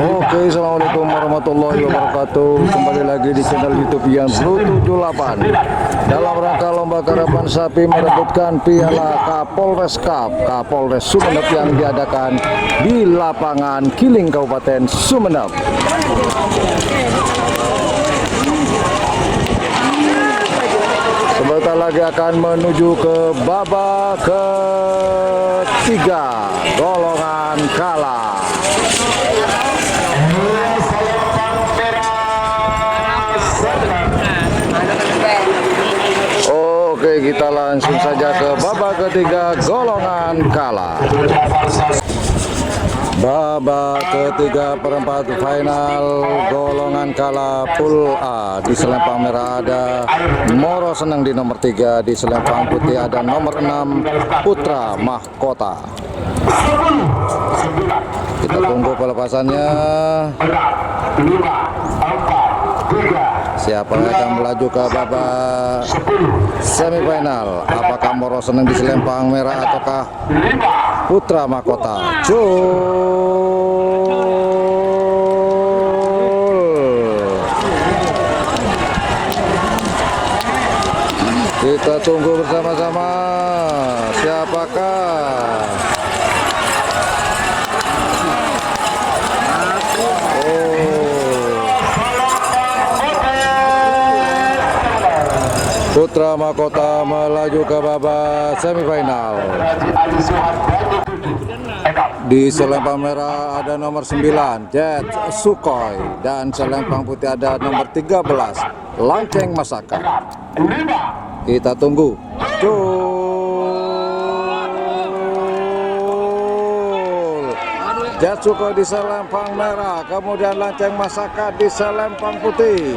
Oke, assalamualaikum warahmatullahi wabarakatuh. Kembali lagi di channel YouTube yang Blue 78 dalam rangka lomba karapan sapi merebutkan piala Kapolres Cup Kapolres Sumeneb yang diadakan di lapangan Kiling Kabupaten Sumeneb. Sebentar lagi akan menuju ke babak ketiga golongan kalah. Oke, kita langsung saja ke babak ketiga golongan kalah. Babak ketiga perempat final golongan kalah Pool A. Di selempang merah ada Moro Seneng di nomor 3, di selempang putih ada nomor 6 Putra Mahkota. Kita tunggu pelepasannya. Siapa yang akan melaju ke babak semifinal? Apakah Moro Seneng di selempang merah ataukah Putra Mahkota? Kita tunggu bersama-sama. Siapakah? Putra Mahkota melaju ke babak semifinal. Di selempang merah ada nomor 9 Jet Sukhoi, dan selempang putih ada nomor 13 Lanceng Masaka. Kita tunggu. Jet Sukhoi di selempang merah, kemudian Lanceng Masaka di selempang putih.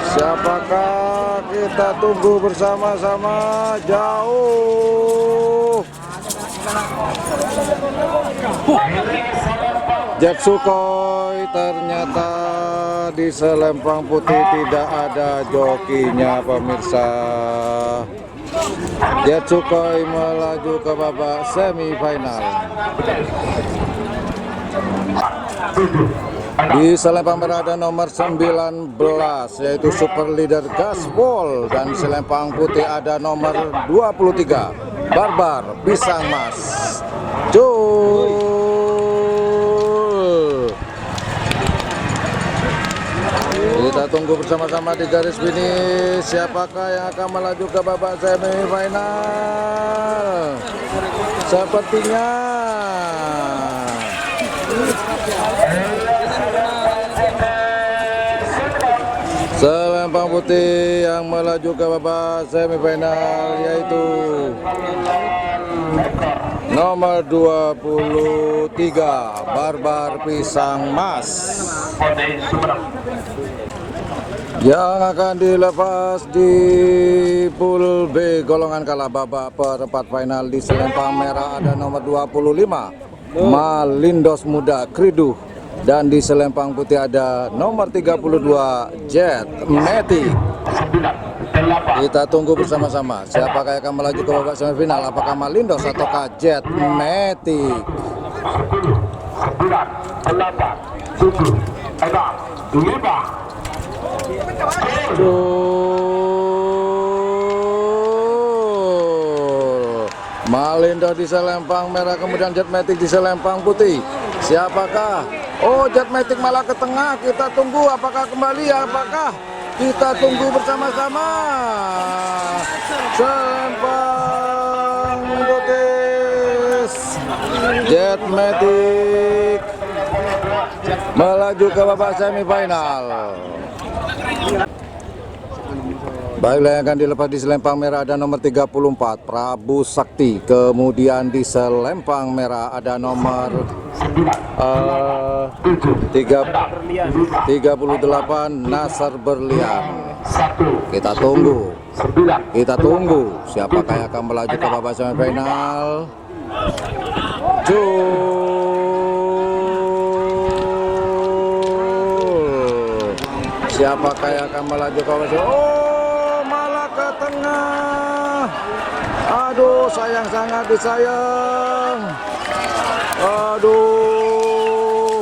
Siapakah? Kita tunggu bersama-sama. Jauh. Jet Sukhoi ternyata di selempang putih tidak ada jokinya, pemirsa. Jet Sukhoi melaju ke babak semifinal. Di selempang merah ada nomor 19 yaitu Super Leader Gaspol, dan selempang putih ada nomor 23 Barbar Pisang Mas. Kita tunggu bersama-sama di garis finish. Siapakah yang akan melaju ke babak semifinal? Sepertinya selempang putih yang melaju ke babak semifinal yaitu nomor 23 Barbar Pisang Mas, yang akan dilepas di Pool B golongan kalah babak perempat final. Di selempang merah ada nomor 25 Malindos Muda Kriduh, dan di selempang putih ada nomor 32 Jet Matic. Kita tunggu bersama-sama. Siapakah yang akan melaju ke babak semifinal? Apakah Malindos ataukah Jet Matic? 9, 8, 7, 6, 5. Malindos di selempang merah, kemudian Jet Matic di selempang putih. Siapakah? Oh, Jet Matic malah ke tengah. Kita tunggu apakah kembali, apakah? Kita tunggu bersama-sama. Selempang putih Jet Matic melaju ke babak semifinal. Baiklah, yang akan dilepas di selempang merah ada nomor 34 Prabu Sakti, kemudian di selempang merah ada nomor 38 Nasar Berlian. Kita tunggu siapakah yang akan melaju ke babak semifinal. Siapakah yang akan melaju ke babak semifinal? Ke tengah. Aduh, sayang, sangat disayang. Aduh.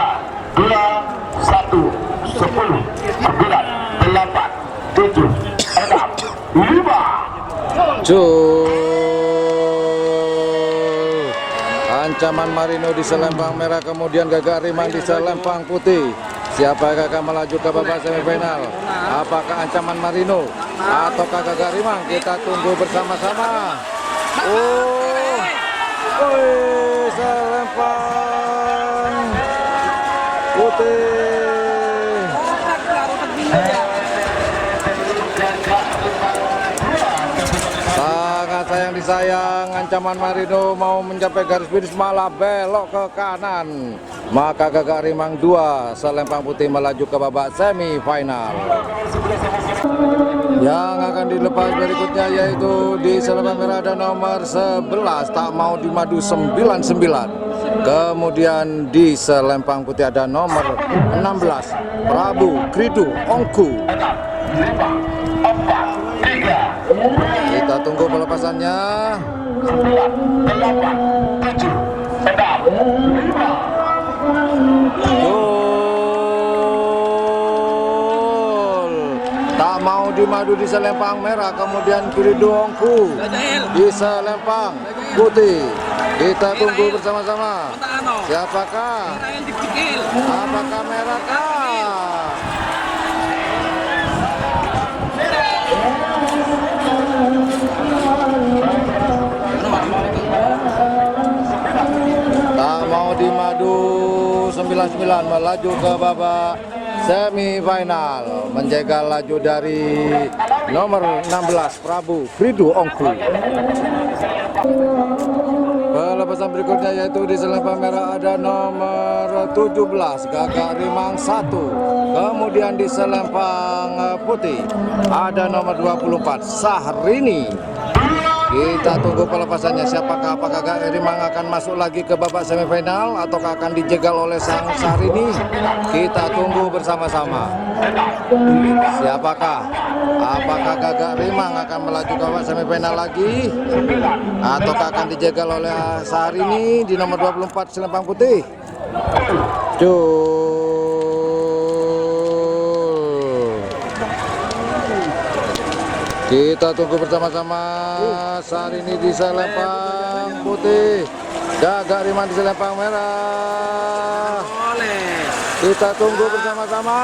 2, 1, 10, 9, 8, 7, 6, 5. Ancaman Marino di selempang merah, kemudian Gagak Rimang di selempang putih. Siapa yang akan melaju ke babak semifinal? Apakah ancaman Marino atau Gagak Rimang? Kita tunggu bersama-sama. Selempang putih. Sangat sayang disayang, ancaman Marino mau mencapai garis finish malah belok ke kanan. Maka Gagak Rimang 2 selempang putih melaju ke babak semifinal. Yang akan dilepas berikutnya yaitu di selempang merah ada nomor 11 tak mau di madu 99. Kemudian di selempang putih ada nomor 16 Prabu Kridu Ongku. 5, 4, 3, Kita tunggu pelepasannya. 9, 8, 7, 6, 5. Gol. Tak mau dimadu di selempang merah, kemudian Kridu Ongku di selempang putih. Kita tunggu bersama-sama. Siapakah? Apakah merah kah? 9 melaju ke babak semifinal, menjegal laju dari nomor 16 Prabu Fridu Ongku. Pelepasan berikutnya yaitu di selempang merah ada nomor 17 Gagak Rimang 1. Kemudian di selempang putih ada nomor 24 Sahrini. Kita tunggu pelepasannya, siapakah, apakah Gagak Rimang akan masuk lagi ke babak semifinal ataukah akan dijegal oleh sang Sahrini? Kita tunggu bersama-sama. Siapakah? Apakah Gagak Rimang akan melaju ke babak semifinal lagi ataukah akan dijegal oleh Sahrini di nomor 24 selempang putih? Kita tunggu bersama-sama. Sahrini di selempang putih, Gagak Rimang di selempang merah. Kita tunggu bersama-sama.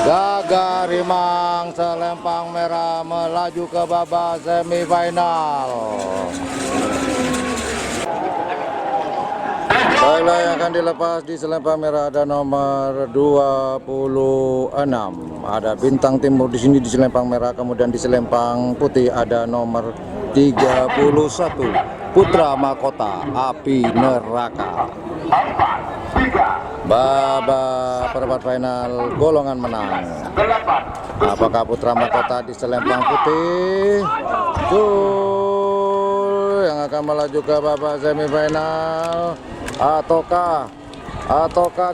Gagak Rimang selempang merah melaju ke babak semifinal. Bola yang akan dilepas di selempang merah ada nomor 26. Ada Bintang Timur di sini di selempang merah, kemudian di selempang putih ada nomor 31 Putra Mahkota Api Neraka. Babak perempat final golongan menang. Apakah Putra Mahkota di selempang putih yang akan melaju ke babak semifinal ataukah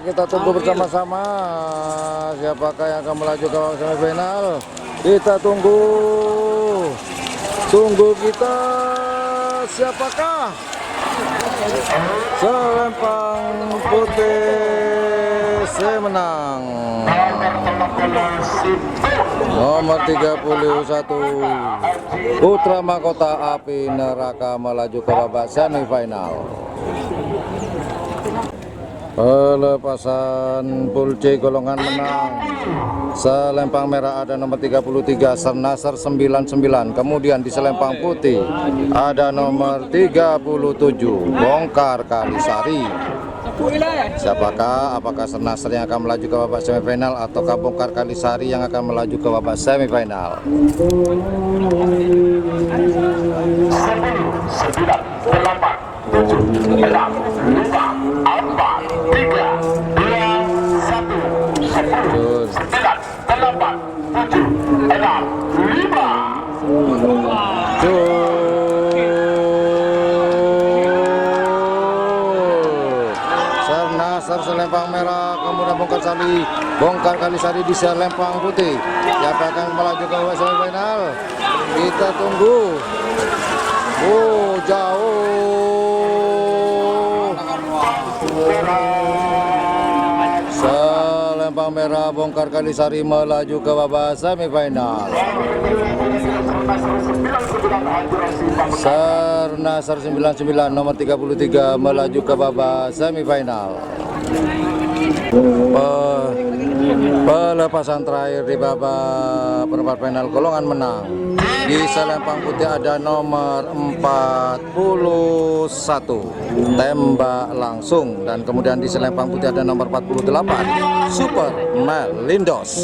kita tunggu bersama-sama siapakah yang akan melaju ke babak semifinal? Kita tunggu kita siapakah? Selempang putih menang nomor 31 Putra Mahkota Api Neraka melaju ke babak semifinal. Pelepasan pool C golongan menang. Selempang merah ada nomor 33 Sernasar 99. Kemudian di selempang putih ada nomor 37 Bongkar Kalisari. Siapakah? Apakah Sernasar yang akan melaju ke babak semifinal ataukah Bongkar Kalisari yang akan melaju ke babak semifinal? 9, 8, 7, 6, 5, 4, 3, 2, 1. Sernasar selempang merah, kemudian Bongkar Kalisari di selempang putih. Siapa akan melaju ke babak semifinal? Kita tunggu. Jauh. Selempang merah Bongkar Kalisari melaju ke babak semifinal. Sernasar 99 nomor 33 melaju ke babak semifinal. Pelepasan terakhir di babak perempat final golongan menang. Di selempang putih ada nomor 41 Tembak Langsung, dan kemudian di selempang putih ada nomor 48 Super Melindos.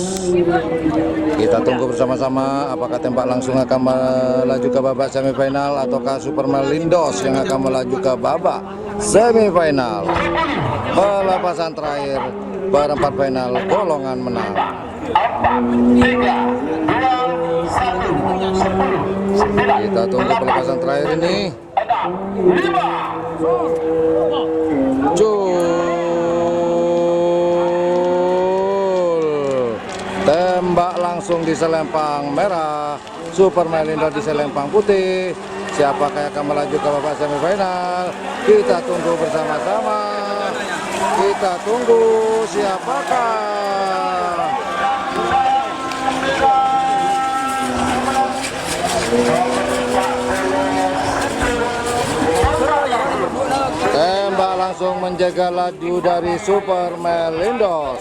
Kita tunggu bersama-sama apakah Tembak Langsung akan melaju ke babak semifinal ataukah Super Melindos yang akan melaju ke babak semifinal. Pelepasan terakhir perempat final golongan menang. 3, 2, 1, 10. Kita tunggu pelepasan terakhir ini. 5. Tembak Langsung di selempang merah, Super Melindo di selempang putih. Siapakah yang akan melaju ke babak semifinal? Kita tunggu bersama-sama. Kita tunggu siapakah? Tembak Langsung langsung menjaga laju dari Super Melindos.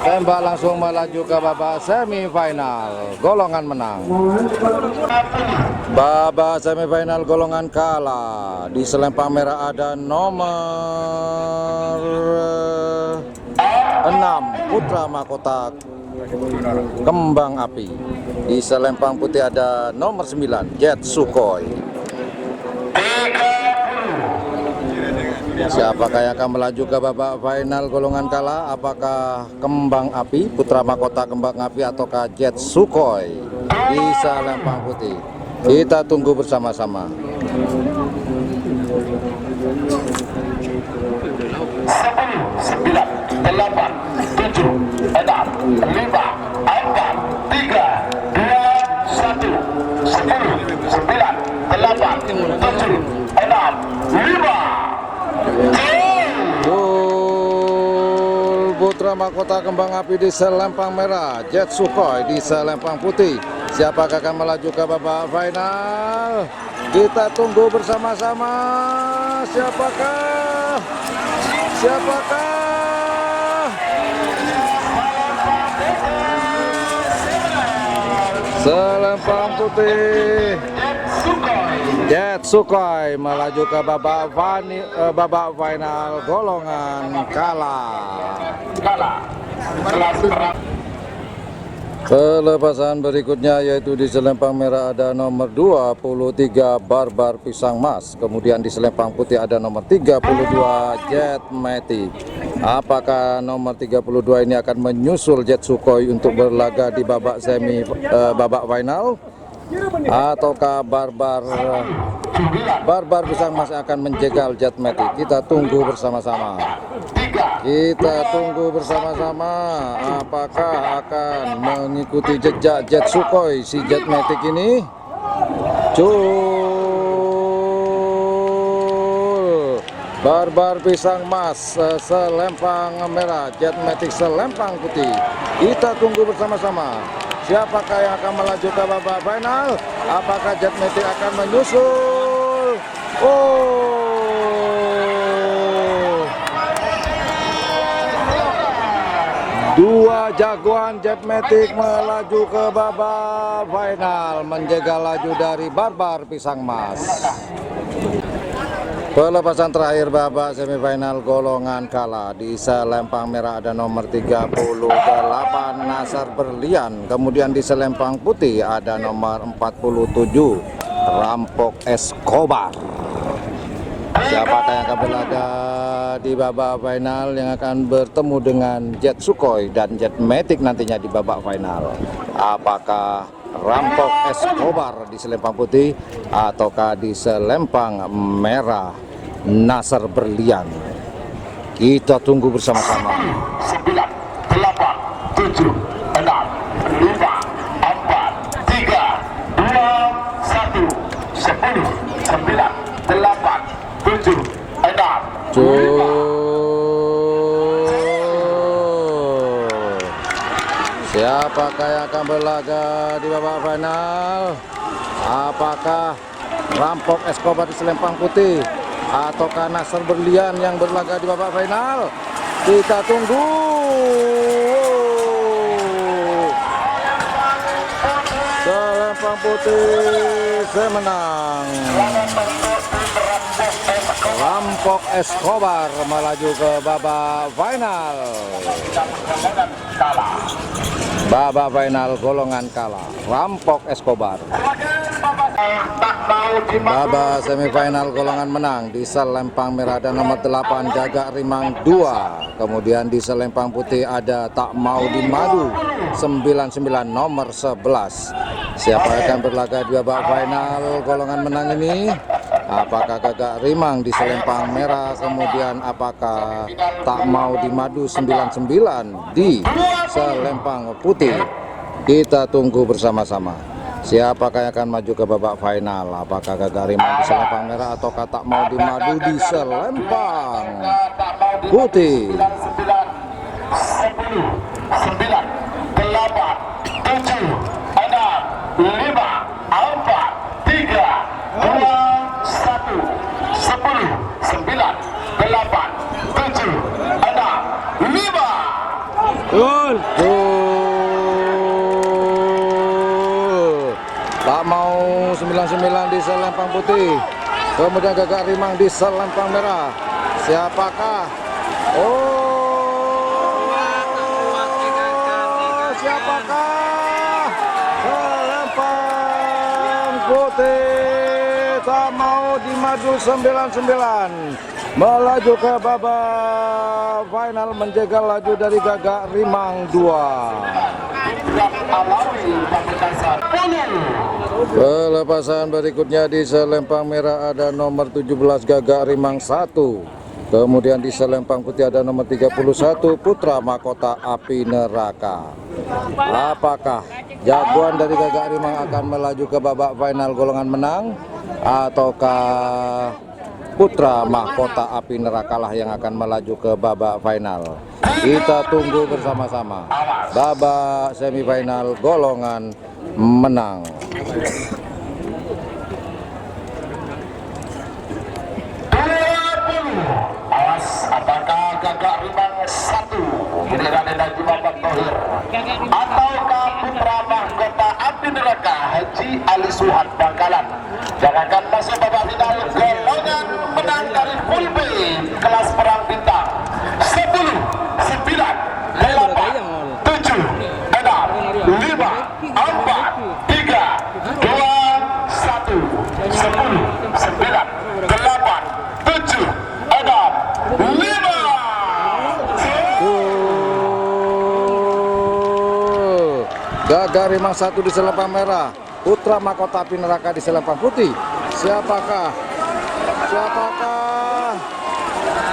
Tembak langsung melaju ke babak semifinal, golongan menang. Babak semifinal golongan kalah. Di selempang merah ada nomor 6 Putra Mahkota Kembang Api. Di selempang putih ada nomor 9 Jet Sukhoi. Siapakah yang akan melaju ke babak final golongan kalah? Apakah Kembang Api, Putra Mahkota Kembang Api, ataukah Jet Sukhoi di selempang putih? Kita tunggu bersama-sama. 10, 9, 8, 7, 6, 5, 4, 3, 2, 1, 10, 9, 8. Putra Mahkota Kembang Api di selempang merah, Jet Sukhoi di selempang putih. Siapakah akan melaju ke babak final? Kita tunggu bersama-sama. Siapakah? Selempang putih, Jet Sukhoi melaju ke babak final golongan kalah. Pelepasan berikutnya yaitu di selempang merah ada nomor 23 Barbar Pisang Mas. Kemudian di selempang putih ada nomor 32 Jet Matic. Apakah nomor 32 ini akan menyusul Jet Sukhoi untuk berlaga di babak babak final? Ataukah Barbar Pisang Mas akan menjegal Jet Matic? Kita tunggu bersama-sama. Apakah akan mengikuti jejak Jet Sukhoi si Jet Matic ini? Barbar Pisang Mas selempang merah, Jet Matic selempang putih. Kita tunggu bersama-sama. Siapakah yang akan melaju ke babak final? Apakah Jet Matic akan menyusul? Dua jagoan Jet Matic melaju ke babak final, menjaga laju dari Barbar Pisang Mas. Pelepasan terakhir babak semifinal golongan kalah. Di selempang merah ada nomor 38 Nasar Berlian. Kemudian di selempang putih ada nomor 47 Rampok Escobar. Siapakah yang akan berlaga di babak final yang akan bertemu dengan Jet Sukhoi dan Jet Matic nantinya di babak final? Apakah Rampok Escobar di selempang putih ataukah di selempang merah Nasar Berlian? Kita tunggu bersama-sama. 9, 8, 7, 6, 5, 4, 3, 2, 1, 10, 9, 8, 7, 6. Siapakah yang akan berlaga di babak final? Apakah Rampok Escobar di selempang putih ataukah Nasar Berlian yang berlaga di babak final? Kita tunggu. Selempang putih semenang. Rampok Escobar melaju ke babak final. Babak final golongan kalah, Rampok Escobar. Babak semifinal golongan menang. Di selempang merah ada nomor 8 Jagak Rimang 2. Kemudian di selempang putih ada Tak Mau Dimadu 99 nomor 11. Siapa yang akan berlaga di babak final golongan menang ini? Apakah Gagak Rimang di selempang merah, kemudian apakah Tak Mau Dimadu 99 di selempang putih? Kita tunggu bersama-sama. Siapakah yang akan maju ke babak final? Apakah Gagak Rimang di selempang merah ataukah Tak Mau Dimadu di selempang putih? 10, 9, 8, 7, 6, 5, 4, 3, 2, 1, 10, 9, 8, Gol. Gol. Tak mau 99 di selempang putih. Kemudian Gagak Rimang di selempang merah. Siapakah? Siapakah? Selempang putih tak mau dimaju 99. Melaju ke babak final, menjegal laju dari Gagak Rimang 2. Pelepasan berikutnya di selempang merah ada nomor 17 Gagak Rimang 1. Kemudian di selempang putih ada nomor 31 Putra Mahkota Api Neraka. Apakah jagoan dari Gagak Rimang akan melaju ke babak final golongan menang, ataukah Putra Mahkota Api Neraka lah yang akan melaju ke babak final? Kita tunggu bersama-sama babak semifinal golongan menang. Awas, apakah Gagak Rimang 1 giliran Haji Muhammad Thohir ataukah Putra Mahkota Api Neraka Haji Ali Suhan Bangkalan yang akan masuk babak final golongan menang dari full B kelas perang bintang 10, 9, 8, 7, 6, 5, 4, 3, 2, 1, 10, 9, 8, 7, 6, 5. Gagak Rimang 1 di selempang merah, Putra Mahkota Api Neraka di selempang putih. Siapakah?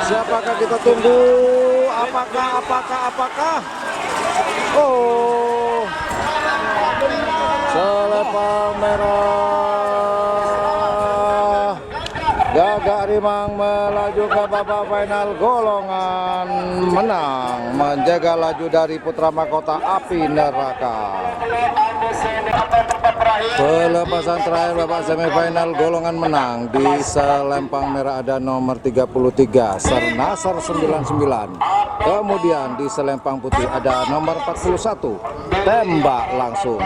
Siapakah kita tunggu? Apakah? Oh, selempang merah. Gagak Rimang melaju ke babak final golongan menang, menjaga laju dari Putra Mahkota Api Neraka. Pelepasan terakhir babak semifinal golongan menang di selempang merah ada nomor 33 Sernasar 99. Kemudian di selempang putih ada nomor 41 Tembak Langsung.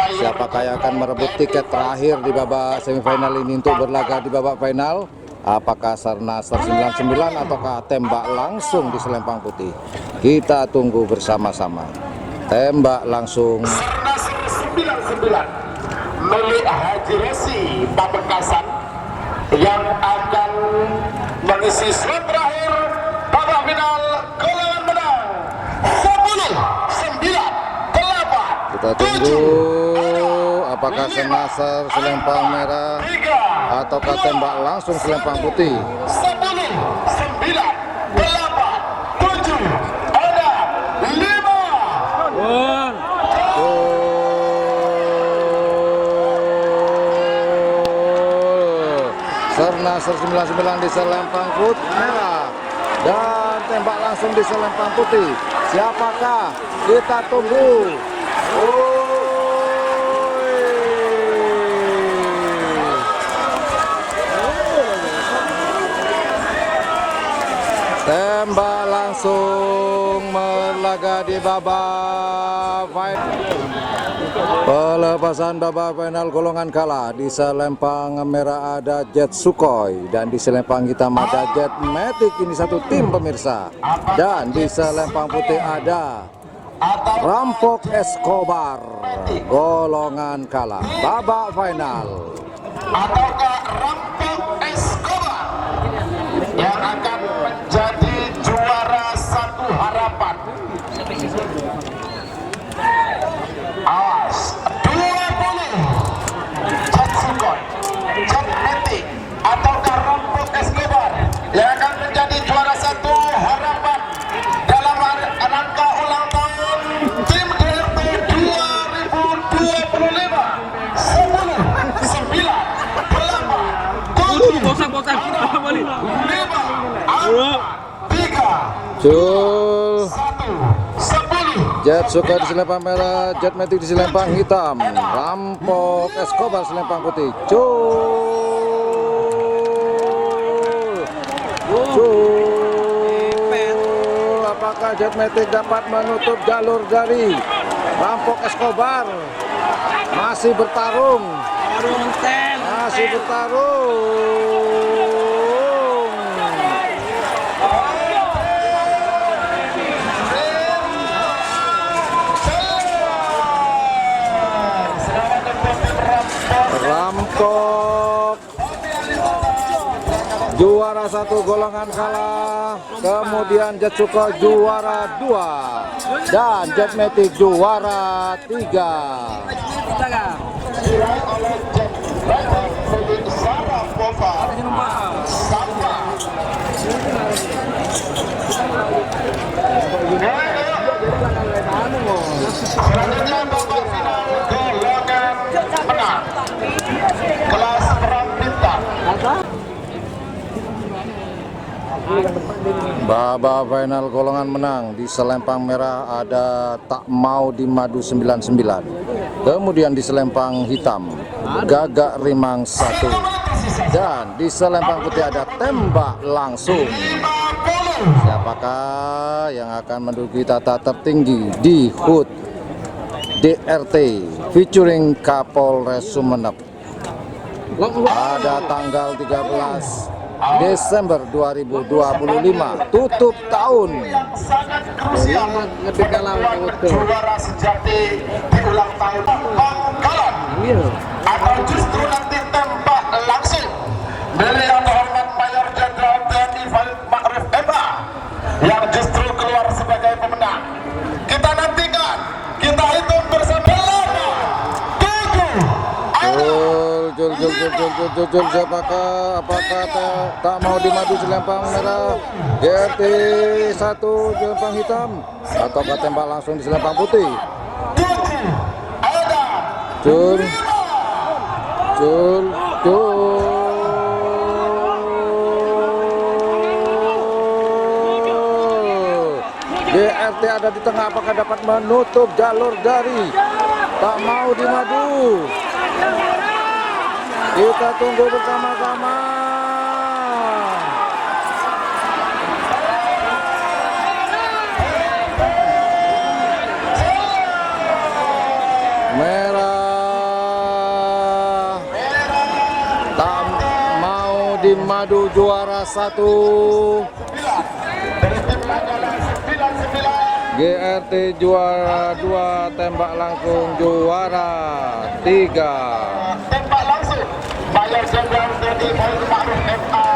Siapakah yang akan merebut tiket terakhir di babak semifinal ini untuk berlaga di babak final? Apakah Sernasar 99 ataukah Tembak Langsung di selempang putih? Kita tunggu bersama-sama. Tembak Langsung Sernasar 99 milik Haji Resi Pamekasan yang akan mengisi slot terakhir babak final golongan menang 10, 9, 8. Kita tunggu apakah Sernasar selempang merah ataukah Tembak Langsung selempang putih. 10, 9, 8, 7, 6, 5. Sernasar 99 di selempang putih merah dan Tembak Langsung di selempang putih. Siapakah? Kita tunggu. Tembak Langsung berlaga di babak final. Pelepasan babak final golongan kalah. Di selempang merah ada Jet Sukhoi dan di selempang hitam ada Jet Matic. Ini satu tim pemirsa. Dan di selempang putih ada Rampok Escobar. Golongan kalah babak final. Ataukah Rampok Escobar yang akan menjadi juara satu harapan? Awas, 20 Jet Sukhoi, Jet Matic ataukah Rampok Escobar yang akan menjadi juara satu harapan dalam rangka ulang tahun tim DRT 2025. 10, 9, 8, 7, 5, 4, 3, Cul 1, 10. Jet Sukhoi di selempang merah, Jet Matic di selempang hitam, Rampok Escobar selempang putih. Cul, apakah Jetmatic dapat menutup jalur dari Rampok Escobar. Masih bertarung. Masih bertarung. Rampok juara 1 golongan kalah, kemudian Jetsuko juara 2 dan Jetmatic juara 3. Selanjutnya babak final golongan menang kelas Perang Bintang. Babak final golongan menang di selempang merah ada Tak Mau di Madu 99. Kemudian di selempang hitam Gagak Rimang 1. Dan di selempang putih ada Tembak Langsung. Siapakah yang akan menduduki tata tertinggi di HUT DRT featuring Kapolres Sumeneb pada tanggal 13 Desember 2025, tutup tahun. Sangat krusial juara sejati di ulang tahun Bangkalan atau justru nanti tembak langsung dari yang terhormat Mayor Jenderal TNI Farid Ma'ruf MH yang justru keluar sebagai pemenang. Kita nantikan, kita hitung bersama. 7 Jul, siapakah? Apakah Tak Mau di Madu selempang merah, GRT 1 selempang hitam, ataukah Tembak Langsung di selempang putih? Jul. GRT ada di tengah, apakah dapat menutup jalur dari Tak Mau di Madu? Kita tunggu bersama-sama. Merah Tak Mau di Madu juara 1. GRT juara 2, Tembak Langsung juara 3. Tembak langsung Mayor Jenderal TNI Farid Ma'ruf MH